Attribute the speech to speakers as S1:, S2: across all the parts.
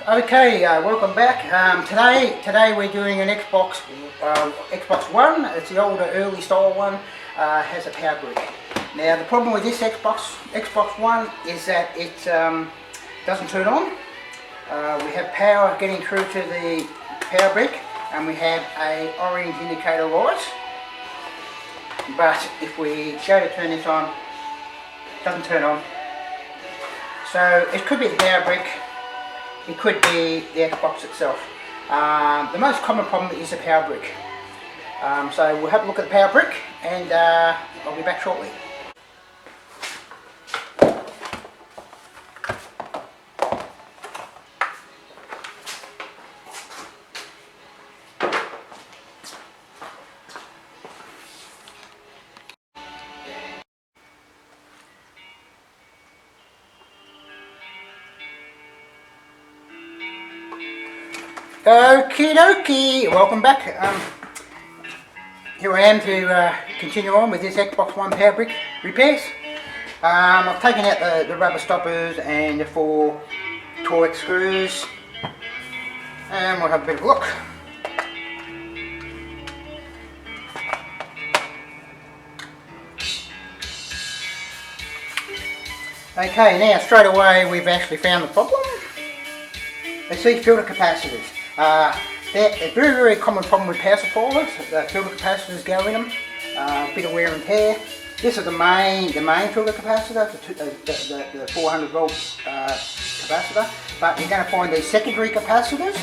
S1: Okay, welcome back. Today we're doing an Xbox One. It's the older, early style one. Has a power brick. Now the problem with this Xbox One is that it doesn't turn on. We have power getting through to the power brick, and we have a orange indicator light. But if we go to turn this on, it doesn't turn on. So it could be the power brick. It could be the Xbox itself. The most common problem is the power brick. So we'll have a look at the power brick, and I'll be back shortly. Okie dokie, welcome back. Here I am to continue on with this Xbox One power brick repairs. I've taken out the rubber stoppers and the 4 Torx screws, and we'll have a bit of a look. Okay, now straight away we've actually found the problem. It's these filter capacitors. They're a very common problem with power supplies. The filter capacitors go in them, a bit of wear and tear. This is the main filter capacitor, the 400 volt capacitor. But you're going to find these secondary capacitors.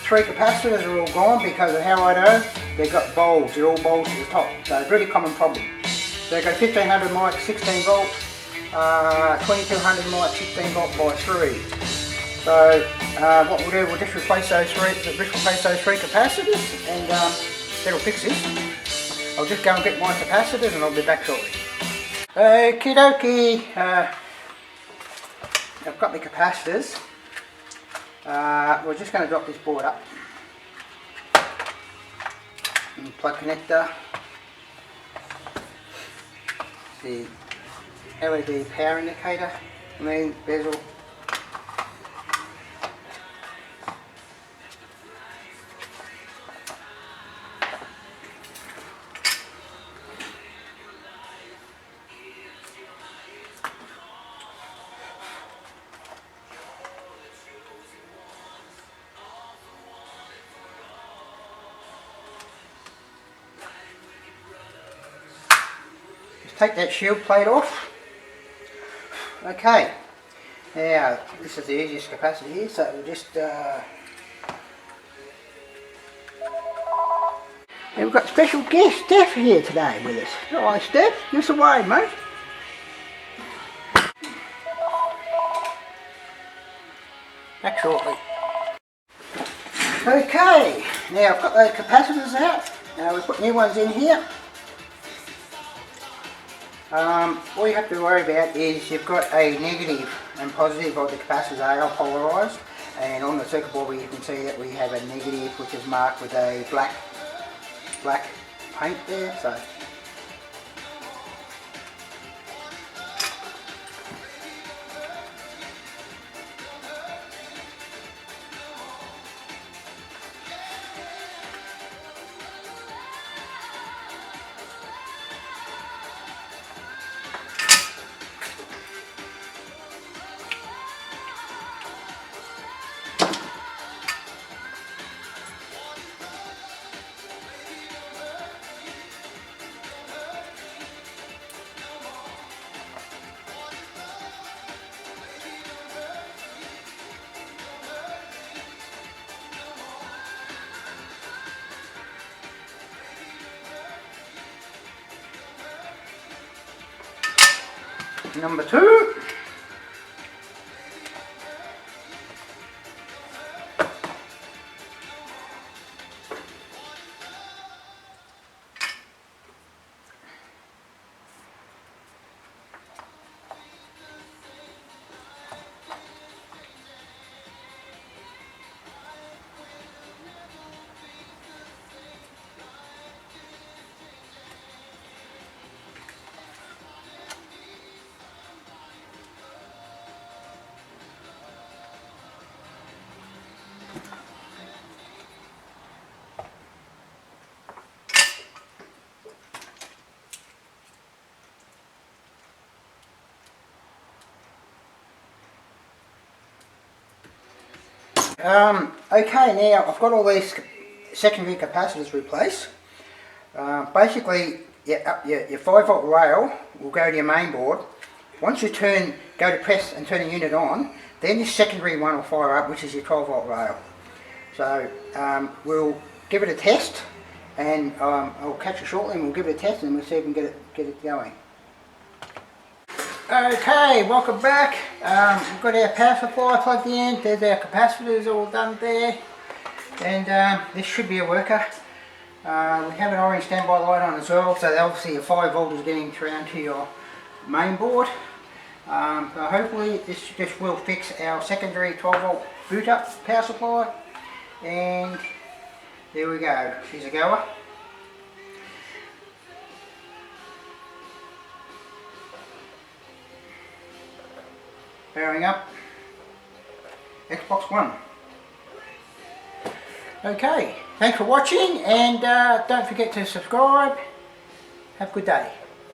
S1: 3 capacitors are all gone because of how I know. They've got bulbs, they're all bulbs at the top. So it's a really common problem. So they've got 1500 mic 16 volt, 2200 mic 16 volt by 3. So what we'll do, we'll just replace those three capacitors, and that'll fix this. I'll just go and get my capacitors and I'll be back shortly. Okie dokie, I've got my capacitors. We're just going to drop this board up. And plug connector. The LED power indicator, main bezel. Take that shield plate off. Okay, now this is the easiest capacitor here, so we'll just and we've got special guest Steph here today with us. Alright Steph, give us a wave, mate. Back shortly. Okay, now I've got those capacitors out. Now we've put new ones in here. All you have to worry about is you've got a negative and positive of the capacitors. They are polarised, and on the circuit board you can see that we have a negative which is marked with a black paint there. So number 2. Okay, now I've got all these secondary capacitors replaced. Basically, your 5 volt rail will go to your main board. Once you go to press and turn the unit on, then your secondary one will fire up, which is your 12 volt rail. So we'll give it a test, and I'll catch you shortly, and we'll give it a test, and we'll see if we can get it going. Okay, welcome back. We've got our power supply plugged in. There's our capacitors all done there, and this should be a worker. We have an orange standby light on as well, so obviously your 5 volt is getting around to your main board. So hopefully this will fix our secondary 12 volt boot up power supply, and there we go. She's a goer. Powering up Xbox One. Okay, thanks for watching, and don't forget to subscribe. Have a good day.